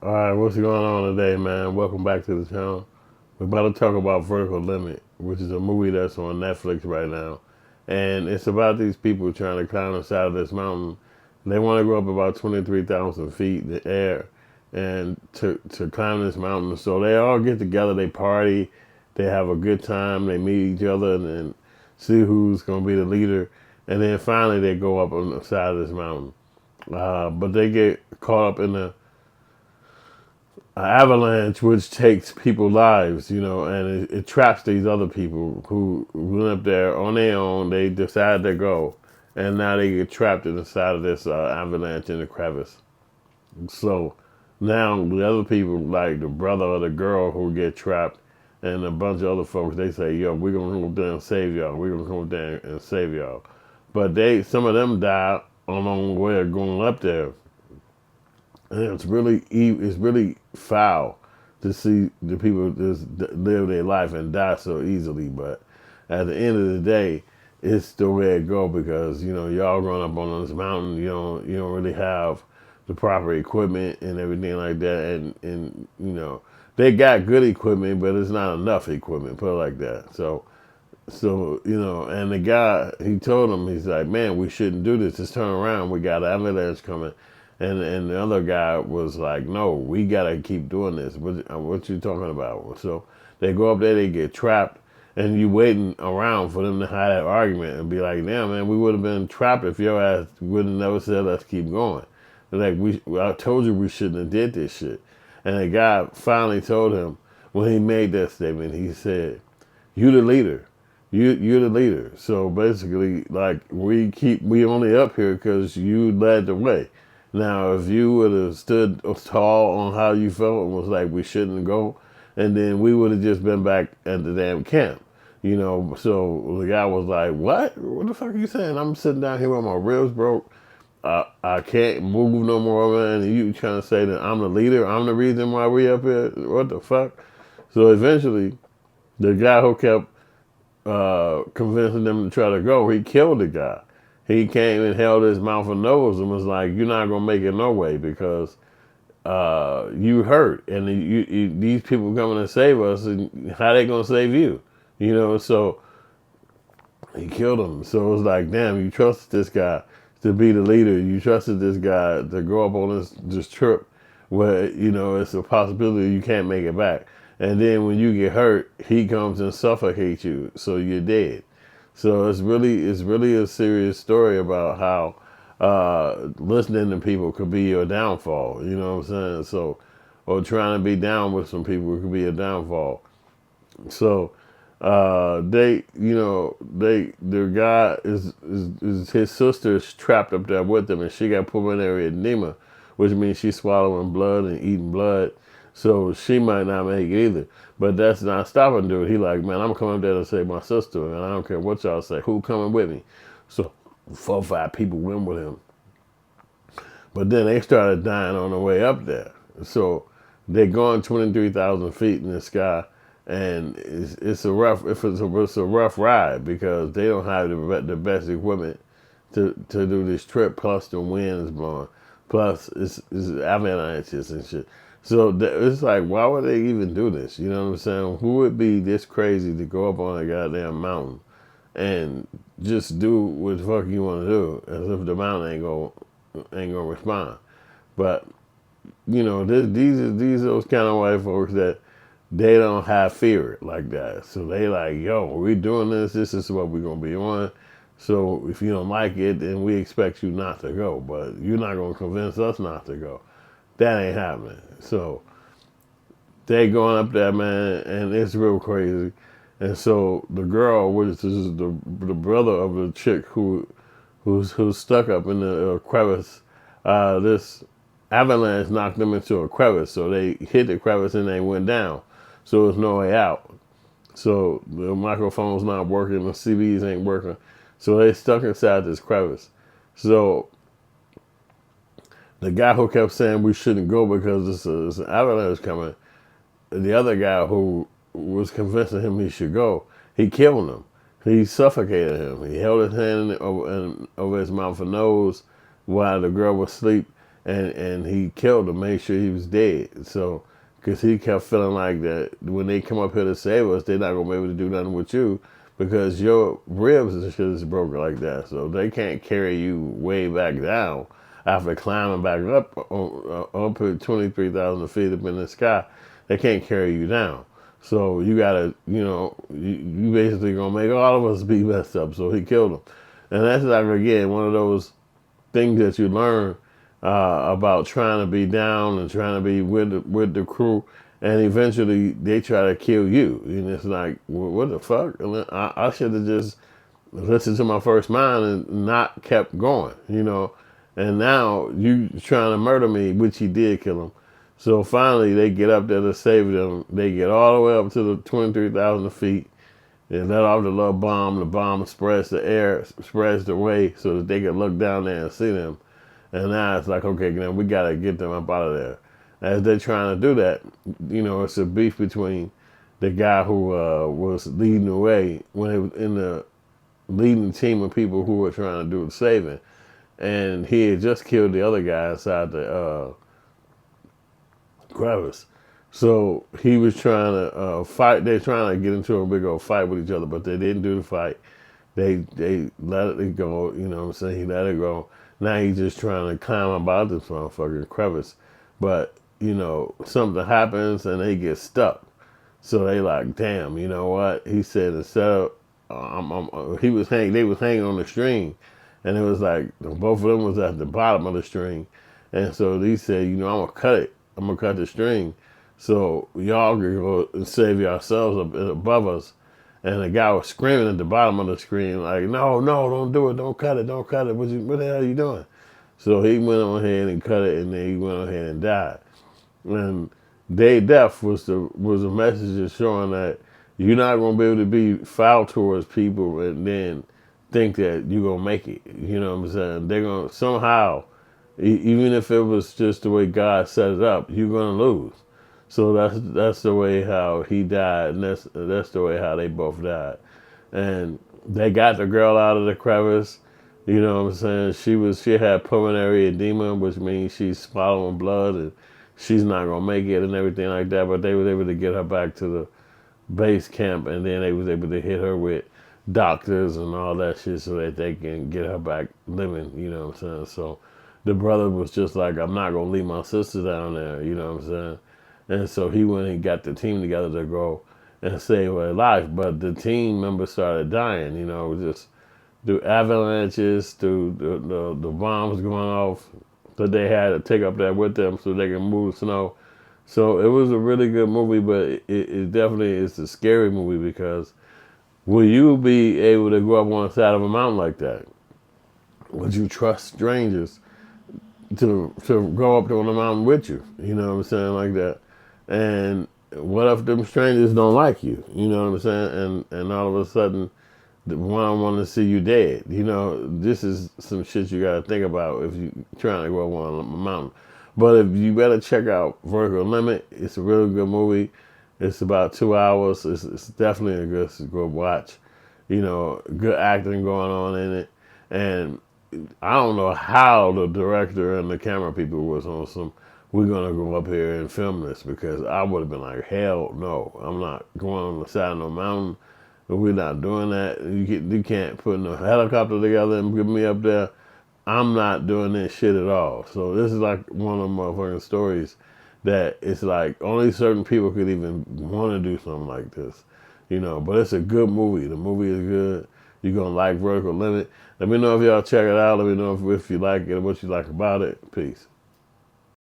All right, what's going on today, man? Welcome back to the channel. We're about to talk about Vertical Limit, which is a movie that's on Netflix right now. And it's about these people trying to climb the side of this mountain. They want to go up about 23,000 feet in the air and to climb this mountain. So they all get together, they party, they have a good time, they meet each other and then see who's going to be the leader. And then finally they go up on the side of this mountain. But they get caught up in the avalanche, which takes people's lives, and it traps these other people who went up there on their own. They decide to go, and now they get trapped in the side of this avalanche in the crevice. So now the other people, like the brother or the girl who get trapped, and a bunch of other folks, they say, "Yo, we're gonna go down and save y'all. We're gonna go down and save y'all." But some of them die along the way of going up there. And it's really foul to see the people just live their life and die so easily. But at the end of the day, it's the way it go because y'all growing up on this mountain, you don't really have the proper equipment and everything like that, and they got good equipment, but it's not enough equipment. Put it like that. So and the guy, he told him, he's like, man, we shouldn't do this. Just turn around. We got an avalanche coming. And the other guy was like, no, we got to keep doing this. What you talking about? So they go up there, they get trapped, and you waiting around for them to have that argument and be like, damn, man, we would have been trapped if your ass would have never said, let's keep going. They're like, I told you we shouldn't have did this shit. And the guy finally told him, when he made that statement, he said, you the leader. You're the leader. So basically, like we only up here because you led the way. Now, if you would have stood tall on how you felt and was like, we shouldn't go, and then we would have just been back at the damn camp. So the guy was like, what? What the fuck are you saying? I'm sitting down here with my ribs broke. I can't move no more, man. And you trying to say that I'm the leader? I'm the reason why we up here? What the fuck? So eventually, the guy who kept convincing them to try to go, he killed the guy. He came and held his mouth and nose and was like, you're not going to make it no way because you hurt. And these people coming to save us, and how they going to save you? So he killed him. So it was like, damn, you trusted this guy to be the leader. You trusted this guy to go up on this trip where, it's a possibility you can't make it back. And then when you get hurt, he comes and suffocates you, so you're dead. So it's really a serious story about how listening to people could be your downfall. You know what I'm saying? So, or trying to be down with some people could be a downfall. So, the guy is his sister is trapped up there with him, and she got pulmonary edema, which means she's swallowing blood and eating blood. So she might not make it either. But that's not stopping dude. He like, man, I'm coming there to save my sister, and I don't care what y'all say. Who coming with me? So 4 or 5 people went with him. But then they started dying on the way up there. So they're going 23,000 feet in the sky, and it's a rough ride because they don't have the best equipment to do this trip. Plus the wind is blowing. Plus it's avalanches and shit. So it's like, why would they even do this? You know what I'm saying? Who would be this crazy to go up on a goddamn mountain and just do what the fuck you want to do, as if the mountain ain't gonna respond? But these are those kind of white folks that they don't have fear like that. So they like, yo, we doing this. This is what we're gonna be on. So if you don't like it, then we expect you not to go. But you're not gonna convince us not to go. That ain't happening. So they going up there, man, and it's real crazy. And so the girl, which is the brother of the chick who's stuck up in the crevice, this avalanche knocked them into a crevice. So they hit the crevice and they went down. So there's no way out. So the microphone's not working, the CBs ain't working. So they stuck inside this crevice. So the guy who kept saying we shouldn't go because it's an avalanche coming, the other guy who was convincing him he should go, he killed him. He suffocated him. He held his hand over his mouth and nose while the girl was asleep, and he killed him, made sure he was dead. So, because he kept feeling like that when they come up here to save us, they're not gonna be able to do nothing with you because your ribs and shit is broken like that. So they can't carry you way back down after climbing back up at 23,000 feet up in the sky. They can't carry you down. So you gotta, you basically gonna make all of us be messed up. So he killed him, and that's like again one of those things that you learn about trying to be down and trying to be with the crew, and eventually they try to kill you, and it's like, what the fuck? I should have just listened to my first mind and not kept going, And now you trying to murder me, which he did kill him. So finally, they get up there to save them. They get all the way up to the 23,000 feet. They let off the little bomb. The bomb spreads the air, spreads the way so that they can look down there and see them. And now it's like, okay, now we got to get them up out of there. As they're trying to do that, it's a beef between the guy who was leading the way when he was in the leading team of people who were trying to do the saving. And he had just killed the other guy inside the crevice. So he was trying to fight. They're trying to get into a big old fight with each other, but they didn't do the fight. They let it go, what I'm saying? He let it go. Now he's just trying to climb about this motherfucking crevice. But, something happens and they get stuck. So they like, damn, you know what? He said instead of, they was hanging on the string. And it was like, both of them was at the bottom of the string. And so he said, I'm going to cut it. I'm going to cut the string. So y'all can go and save yourselves up above us. And the guy was screaming at the bottom of the screen, like, no, don't do it. Don't cut it. What the hell are you doing? So he went on ahead and cut it, and then he went on ahead and died. And their death was a message showing that you're not going to be able to be foul towards people and then think that you're going to make it. You know what I'm saying? They're going to somehow, even if it was just the way God set it up, you're going to lose. So that's the way how he died, and that's the way how they both died. And they got the girl out of the crevice. You know what I'm saying? She had pulmonary edema, which means she's swallowing blood and she's not gonna make it and everything like that. But they was able to get her back to the base camp, and then they was able to hit her with doctors and all that shit so that they can get her back living. You know what I'm saying? So the brother was just like, I'm not gonna leave my sister down there. You know what I'm saying? And so he went and got the team together to go and save her life. But the team members started dying, just through avalanches, through the bombs going off. So they had to take up that with them so they can move snow. So it was a really good movie, but it definitely is a scary movie because will you be able to go up on the side of a mountain like that? Would you trust strangers to go up on the mountain with you? You know what I'm saying? Like that. And what if them strangers don't like you? You know what I'm saying? And all of a sudden, one want to see you dead. This is some shit you got to think about if you trying to go up on a mountain. But if you better check out Vertical Limit, it's a really good movie. It's about 2 hours. It's definitely a good watch. Good acting going on in it. And I don't know how the director and the camera people was on some, we're going to go up here and film this, because I would have been like, hell no. I'm not going on the side of no mountain. We're not doing that. You can't put no helicopter together and get me up there. I'm not doing this shit at all. So this is like one of the motherfucking stories that it's like only certain people could even want to do something like this. But it's a good movie. The movie is good. You're going to like Vertical Limit. Let me know if y'all check it out. Let me know if you like it and what you like about it. Peace.